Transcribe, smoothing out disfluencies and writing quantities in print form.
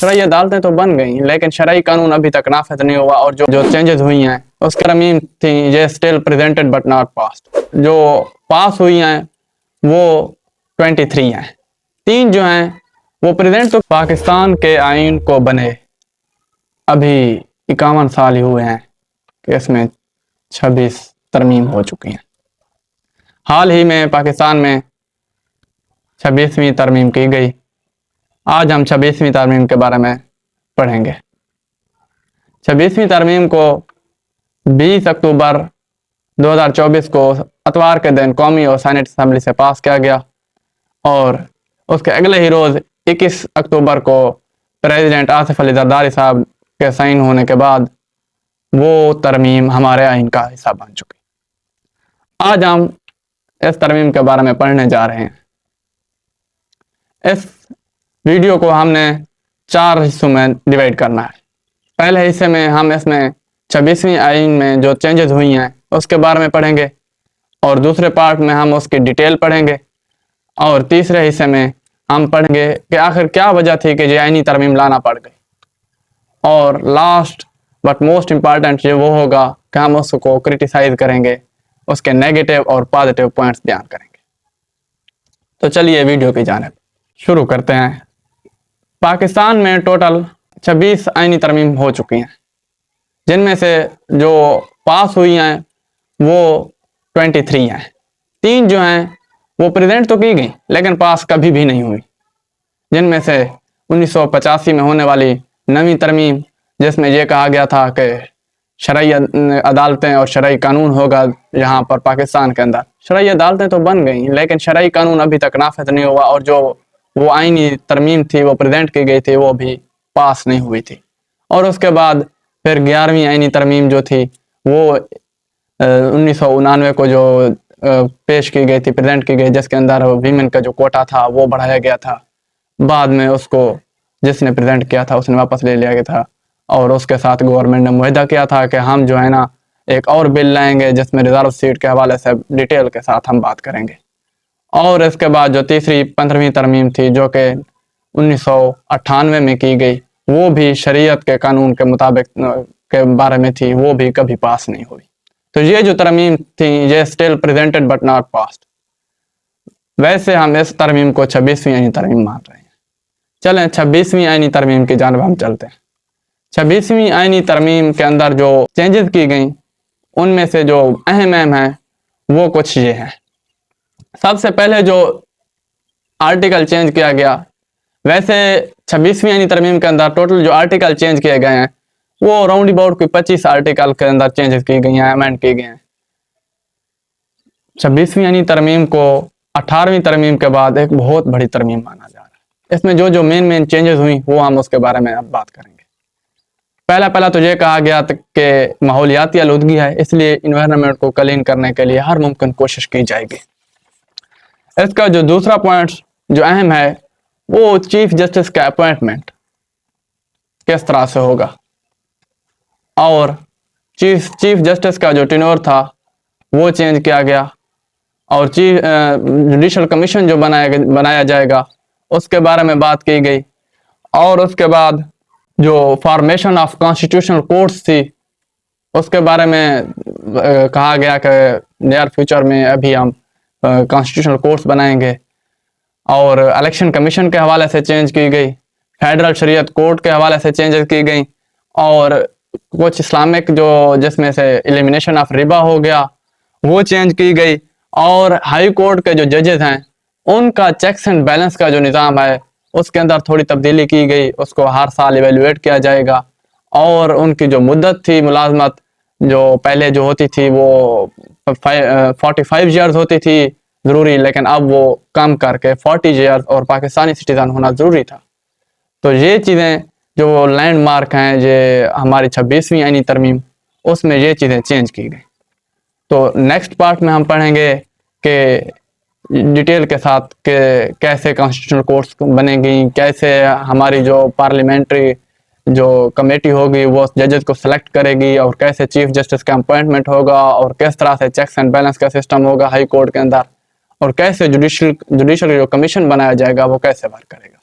शरई अदालतें तो बन गई लेकिन शरई कानून अभी तक नाफिज नहीं हुआ, और जो चेंजेस हुई हैं उसकी तरमीम थी ये still presented but not passed. जो पास हुई हैं वो 23 हैं, 3 जो हैं वो प्रेजेंट। तो पाकिस्तान के आइन को बने अभी 51 साल ही हुए हैं कि इसमें 26 तरमीम हो चुकी हैं। हाल ही में पाकिस्तान में 26वीं तरमीम की गई। आज हम 26वीं तरमीम के बारे में पढ़ेंगे। 26वीं तरमीम को 20 अक्टूबर 2024 को इतवार के दिन कौमी और सीनेट असम्बली से पास किया गया, और उसके अगले ही रोज़ 21 अक्टूबर को प्रेसिडेंट आसिफ अली जरदारी साहब के साइन होने के बाद वो तरमीम हमारे आइन का हिस्सा बन चुकी। आज हम इस तरमीम के बारे में पढ़ने जा रहे हैं। इस वीडियो को हमने 4 हिस्सों में डिवाइड करना है। पहले हिस्से में हम इसमें 26वीं आइन में जो चेंजेस हुई हैं उसके बारे में पढ़ेंगे, और दूसरे पार्ट में हम उसकी डिटेल पढ़ेंगे, और तीसरे हिस्से में हम पढ़ेंगे कि आखिर क्या वजह थी कि ये आइनी तरमीम लाना पड़ गई, और लास्ट बट मोस्ट इम्पॉर्टेंट ये वो होगा कि हम उसको क्रिटिसाइज करेंगे, उसके नेगेटिव और पॉजिटिव पॉइंट्स बयान करेंगे। तो चलिए वीडियो की जानिब शुरू करते हैं। पाकिस्तान में टोटल 26 आइनी तरमीम हो चुकी हैं, जिनमें से जो पास हुई हैं वो 23 हैं। 3 जो हैं वो प्रेजेंट तो की गई लेकिन पास कभी भी नहीं हुई, जिनमें से 1985 में होने वाली 9वीं तरमीम, जिसमें यह कहा गया था कि शरई अदालतें और शरई कानून होगा यहाँ पर पाकिस्तान के अंदर। शरई अदालतें तो बन गई लेकिन शरई कानून अभी तक नाफिज नहीं हुआ, और जो वो आइनी तरमीम थी वो प्रेजेंट की गई थी वो भी पास नहीं हुई थी। और उसके बाद फिर 11वीं आइनी तरमीम जो थी वो 1999 को जो पेश की गई थी, प्रेजेंट की गई, जिसके अंदर वीमेन का जो कोटा था वो बढ़ाया गया था। बाद में उसको जिसने प्रेजेंट किया था उसने वापस ले लिया गया था, और उसके साथ गवर्नमेंट ने मुआहदा किया था कि हम जो है ना एक और बिल लाएंगे जिसमें रिजर्व सीट के हवाले से डिटेल के साथ हम बात करेंगे। और इसके बाद जो तीसरी 15वीं तरमीम थी जो कि 1998 में की गई, वो भी शरीयत के कानून के मुताबिक के बारे में थी, वो भी कभी पास नहीं हुई। तो ये जो तरमीम थी ये still presented but not passed. वैसे हम इस तरमीम को 26वीं आइनी तरमीम मान रहे हैं। चलें 26वीं आइनी तरमीम की जानिब हम चलते हैं। 26वीं आइनी तरमीम के अंदर जो चेंजेस की गई उनमें से जो अहम हैं वो कुछ ये हैं। सबसे पहले जो आर्टिकल चेंज किया गया, वैसे 26वीं आइनी तरमीम के अंदर टोटल जो आर्टिकल चेंज किए गए हैं वो राउंड अबाउट कोई 25 आर्टिकल के अंदर चेंजेस की गई हैं, अमेंड की गए हैं। 26वीं आइनी तरमीम को 18वीं तरमीम के बाद एक बहुत बड़ी तरमीम माना जा रहा है। इसमें जो जो मेन चेंजेस हुई वो हम उसके बारे में अब बात करेंगे। पहला तो ये कहा गया कि माहौलियाती आलूदगी है, इसलिए इन्वायरमेंट को क्लीन करने के लिए हर मुमकिन कोशिश की जाएगी। इसका जो दूसरा पॉइंट जो अहम है वो चीफ जस्टिस का अपॉइंटमेंट किस तरह से होगा, और चीफ जस्टिस का जो टेन्योर था वो चेंज किया गया, और चीफ जुडिशल कमीशन जो बनाया जाएगा उसके बारे में बात की गई। और उसके बाद जो फॉर्मेशन ऑफ कॉन्स्टिट्यूशनल कोर्ट्स थी उसके बारे में कहा गया कि नियर फ्यूचर में अभी हम कॉन्स्टिट्यूशनल कोर्ट्स बनाएंगे। और इलेक्शन कमीशन के हवाले से चेंज की गई, फेडरल शरीयत कोर्ट के हवाले से चेंजेस की गई, और कुछ इस्लामिक जो जिसमें से एलिमिनेशन ऑफ रिबा हो गया वो चेंज की गई। और हाई कोर्ट के जो जजेस हैं उनका चेक्स एंड बैलेंस का जो निज़ाम है उसके अंदर थोड़ी तब्दीली की गई, उसको हर साल इवेलुएट किया जाएगा। और उनकी जो मुद्दत थी मुलाजमत जो पहले जो होती थी वो 45 ईयर्स होती थी ज़रूरी, लेकिन अब वो कम करके 40 ईयर्स और पाकिस्तानी सिटीज़न होना ज़रूरी था। तो ये चीज़ें जो लैंडमार्क हैं ये हमारी 26वीं आइनी तरमीम उसमें ये चीज़ें चेंज की गई। तो नेक्स्ट पार्ट में हम पढ़ेंगे कि डिटेल के साथ कि कैसे कॉन्स्टिट्यूशनल कोर्ट्स बनेगी, कैसे हमारी जो पार्लियामेंट्री जो कमेटी होगी वो जजेस को सेलेक्ट करेगी, और कैसे चीफ जस्टिस का अपॉइंटमेंट होगा, और किस तरह से चेक्स एंड बैलेंस का सिस्टम होगा हाई कोर्ट के अंदर, और कैसे जुडिशल जो कमीशन बनाया जाएगा वो कैसे वर्क करेगा।